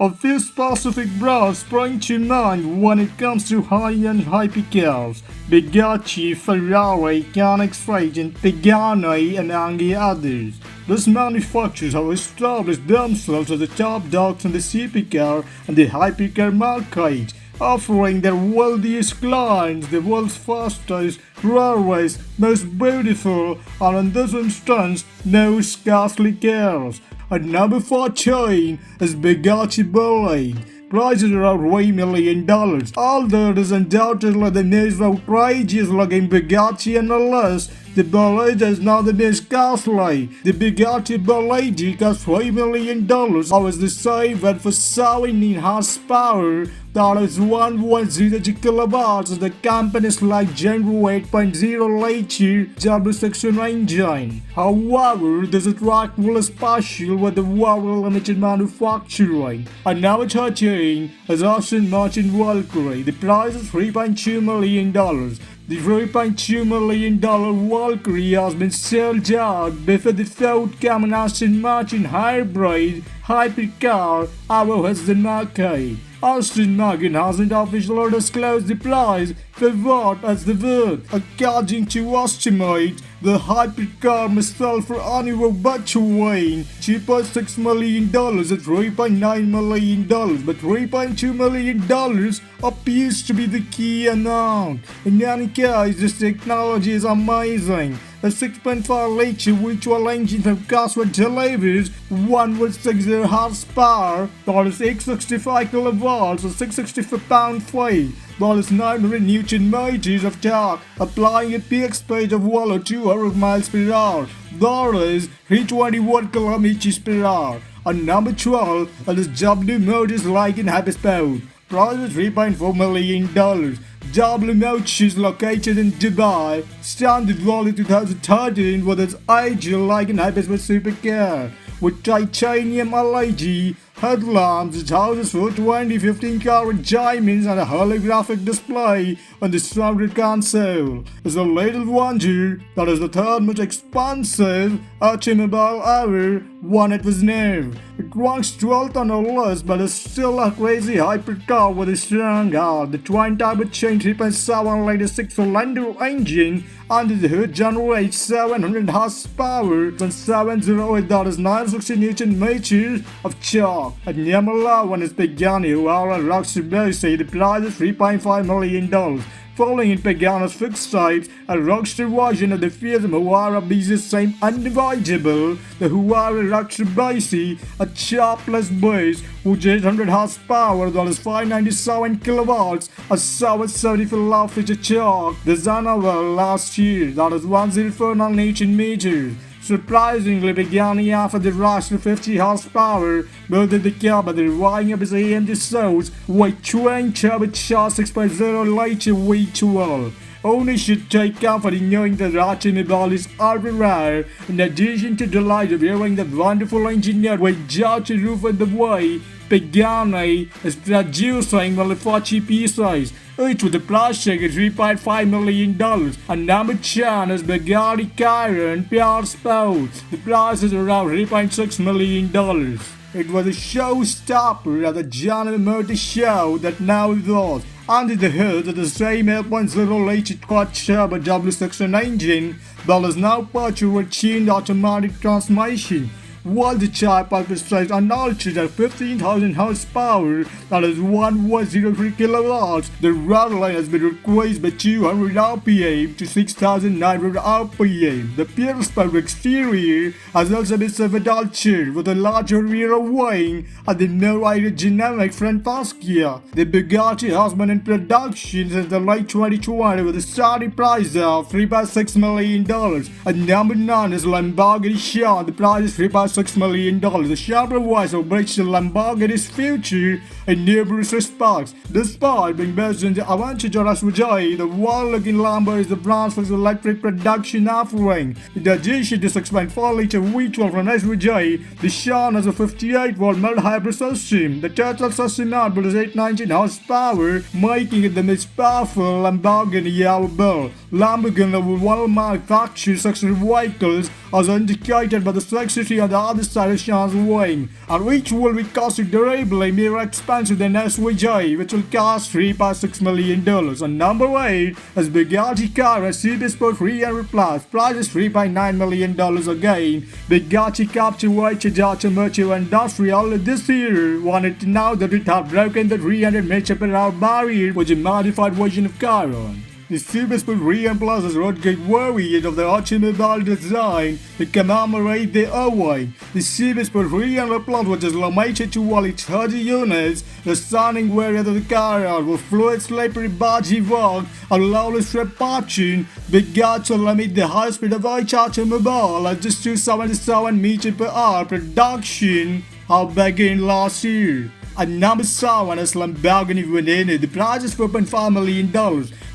A few specific brands spring to mind when it comes to high-end hypercars: Bugatti, Ferrari, Koenigsegg, Pagani, and many others. These manufacturers have established themselves as the top dogs in the supercar and the hypercar market, offering their wealthiest clients the world's fastest, rarest, most beautiful, and in this instance, most costly cars. At number 14 is Bugatti Bolide. Prices around $3 million. Although it is undoubtedly the most outrageous looking Bugatti on the list, the Bolide is not the most costly. The Bugatti Bolide costs $3 million. I was the same but for 17 horsepower. That is 1.02 kilowatts of the company's like General 8.0 liter W6 engine. However, this is really special with the very limited manufacturing. And number 13 is Aston Martin Valkyrie. The price is $3.2 million. The $3.2 million Valkyrie has been sold out before the forthcoming Aston Martin hybrid hypercar ever hits the market. Aston Martin hasn't officially disclosed the price for what is the worth. According to estimates, the hypercar must sell for anywhere between $2.6 million and $3.9 million, but $3.2 million appears to be the key amount. In any case, this technology is amazing. A 6.5-liter virtual engine from Cosworth delivers 160 horsepower, that is 865 kilowatts or 664 pound-feet. That is 900 Newton meters of torque, applying a peak speed of 1 or 200 miles per hour. That is 321 kilometers per hour. And number 12 is W Motors Lycan Hypersport. Price is $3.4 million. W Motors is located in Dubai. Standard value 2013 with its ideal Lycan Hypersport supercar with titanium LED headlamps. It houses 420 15-carat diamonds and a holographic display on the standard console. It's a little wonder that is the third most expensive automobile ever when it was new. It ranks 12th on the list, but is still a crazy hypercar with a strong heart. The twin-turbo chain 3.7-liter 6-cylinder engine under the hood generates 700 horsepower and 708, that is 960 Newton meters of torque. At number 11 is Pagani, who are a Rockstar Basic. The price is $3.5 million. Following in Pagano's fixed types, a Rockstar version of the fearsome Huayra beats the same undividable, the Huayra Rockstar Basic, a chopless base with 800 horsepower, that is 597 kilowatts, a 774 low-feature torque. The Zanawell last year, that is 104 Newton meters. Surprisingly, Pagani offered the Rockstar 50 horsepower, but the car by the relying of its AMG source with twin-turbocharged 6.0-liter V12. Owners should take comfort in knowing that the automobile is ultra rare. In addition to the delight of hearing the wonderful engineer without a roof on the way, Pagani is producing only 40 pieces, each with a price tag of $3.5 million. And number 10 is Bugatti Chiron Pure Sport. The price is around $3.6 million. It was a showstopper at the General Motors show that now evolves under the hood of the same 8.0-liter quad-turbo W6 engine that is now powered with tuned automatic transmission. While the type orchestrates unaltered at 15,000 horsepower, that is 1.03 kilowatts, the rattling has been increased by 200 RPM to 6,900 RPM. The Pure Sport exterior has also been somewhat altered with a larger rear wing and the more aerodynamic front fascia. The Bugatti has been in production since the late 2020 with a starting price of $3.6 million. And number 9 is Lamborghini Sean. The price is $3.6 million. The Sean provides will bridge the Lamborghini's future in numerous respects. Despite being based in the Aventador SUV, the wild-looking Lambo is the brand's first electric production offering. In addition to 6.4-liter V12 from SUV, the Sean has a 58-volt mild-hybrid system. The total system output is 819 horsepower, making it the most powerful Lamborghini ever built. Lamborghini will manufacture successful vehicles as indicated by the section on the other side of Sean's wing, and which will be considerably more expensive than SVJ, which will cost $3.6 million. And number 8 is Bugatti Chiron Supersport 300 Plus, price is $3.9 million again. Bugatti captured automotive industry earlier this year, wanted to know that it had broken the 300 mph barrier with a modified version of Chiron. The Supersport 300 Plus is a road-gate variant of the automobile design to commemorate the award. The Supersport 300 Plus, which is limited to only 30 units, the stunning variant of the Chiron with fluid slippery bodywork and lawless repartion, began to limit the high speed of each automobile at just 277 mph production have begun last year. At number 7 is Lamborghini Veneno. The price is $4.5 million.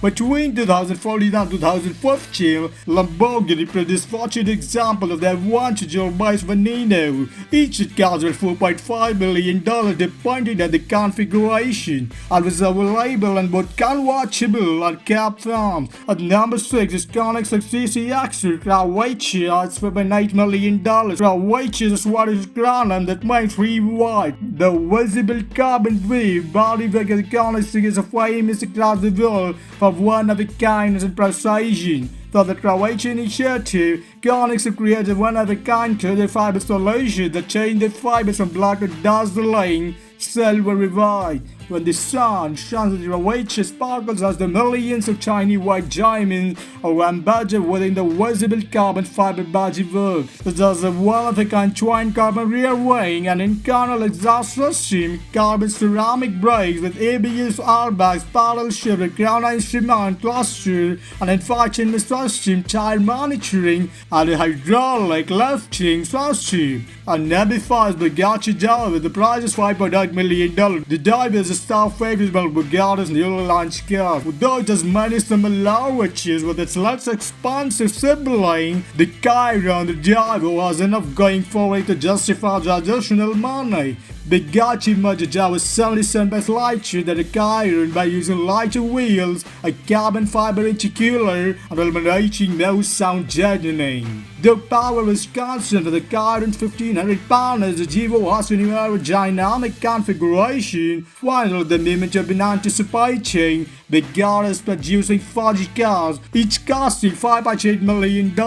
Between 2014 and 2015, Lamborghini produced 14 examples of their advantage-based Veneno. Each cost $4.5 million depending on the configuration, and was available in both convertible and cab forms. At number 6 is Koenigsegg CC Croatia. It's $4.8 million. Croatia is what is ground that makes 3 wide. The visible carbon wave body work of the Koenigsegg is famous across the world for one-of-a-kindness and precision. For the Croatian initiative, Koenigsegg created one-of-a-kind colored fiber solution that changed the fibers from black to dazzling silvery white. When the sun shines on the Croatia sparkles as the millions of tiny white diamonds are embedded within the visible carbon fiber bodywork. There's a one-of-a-kind twin carbon rear wing and internal exhaust system, carbon ceramic brakes with ABS airbags, parallel shift, ground instrument cluster, and infotainment system, tire monitoring, and a hydraulic lifting system. And number 5 is Bugatti Diver. The price is $5.8 million. The Diver is a star favorite by Bugatti's newly launched car. Although it has many similarities with its less expensive sibling, the Chiron, the Diver has enough going for it to justify the additional money. Bugatti made the Diver 77% lighter than the Chiron by using lighter wheels, a carbon fiber intercooler, and eliminating no sound deadening. The power is constant with the Chiron's 1500 pounds. The Diver has a new aerodynamic configuration. Finally, the moment of been anticipating, Bugatti is producing 40 cars, each costing $5.8 million.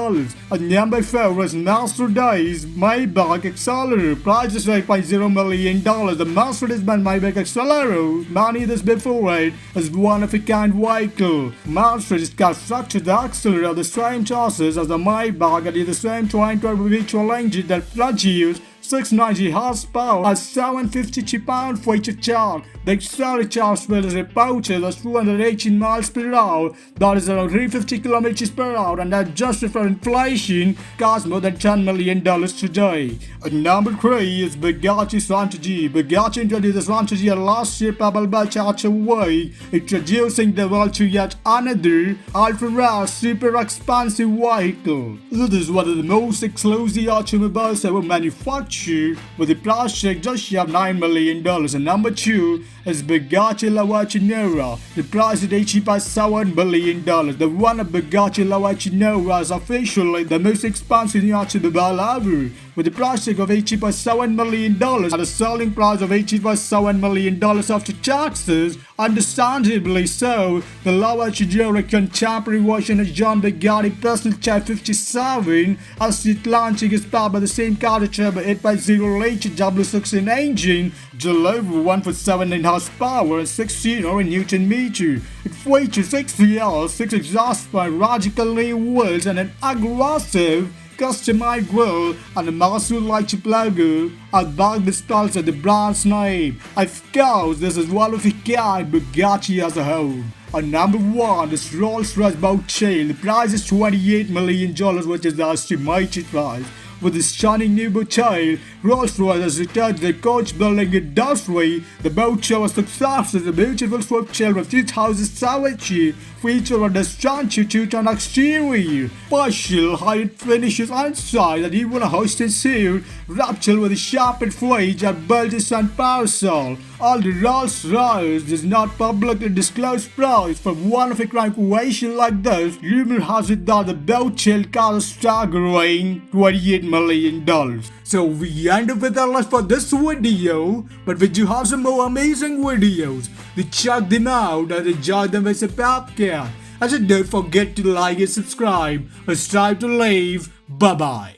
At number 4 is Mercedes Maybach Accelerator. Price is $8.0 million. The Mercedes-Benz Maybach Accelerator, many years before it, is one-of-a-kind vehicle. Mercedes constructed the Accelerator of the same chassis as the Maybach and the same twin-turbo virtual engine that produced 690 horsepower and 752 pound-feet of torque. The accelerator speed is reported as 218 miles per hour, that is around 350 kilometers per hour, and adjusted for inflation, costs more than $10 million today. At number 3 is Bugatti Strategy. Bugatti introduced the Strategy last year by Charter Way, introducing the world to yet another ultra-rare, super expensive vehicle. This is one of the most exclusive automobiles ever manufactured, with a price tag just shy of $9 million. And number 2 is Bugatti Nera. The price is $80.7 million. The one of Bugatti Nera is officially the most expensive automobile ever, with a price tag of $80.7 million and a selling price of $80.7 million after taxes. Understandably so, the Nera contemporary version of John Bugatti Personal Type 57 as it launching is powered by the same car turbo 8.0 liter W16 engine, delivering 147 horsepower and 16 Newton meter. It features 6 VL, 6 exhaust fans, radical new wheels, and an aggressive customized grille and a massive light logo at back dispels of the brand's name. Of course, this is one of a kind Bugatti as a whole. On number 1 is Rolls-Royce Boattail. The price is $28 million, which is the estimated price. With the stunning new Boattail, Rolls-Royce has returned to the coach-building industry. The boat show was success as a beautiful swift sail of 2017 featured a stanchion Tunetank exterior, partial high-end finishes inside, and even a hosted suit wrapped with a sharpened fridge and built and parasol. All the Rolls-Royce does not publicly disclose price for one of a crime creation like this. Rumor has it that the boat shell cost a staggering $28 million. So we end up with our list for this video, but we do have some more amazing videos. So check them out and enjoy them as a podcast. And so don't forget to like and subscribe. And strive to live. Bye bye.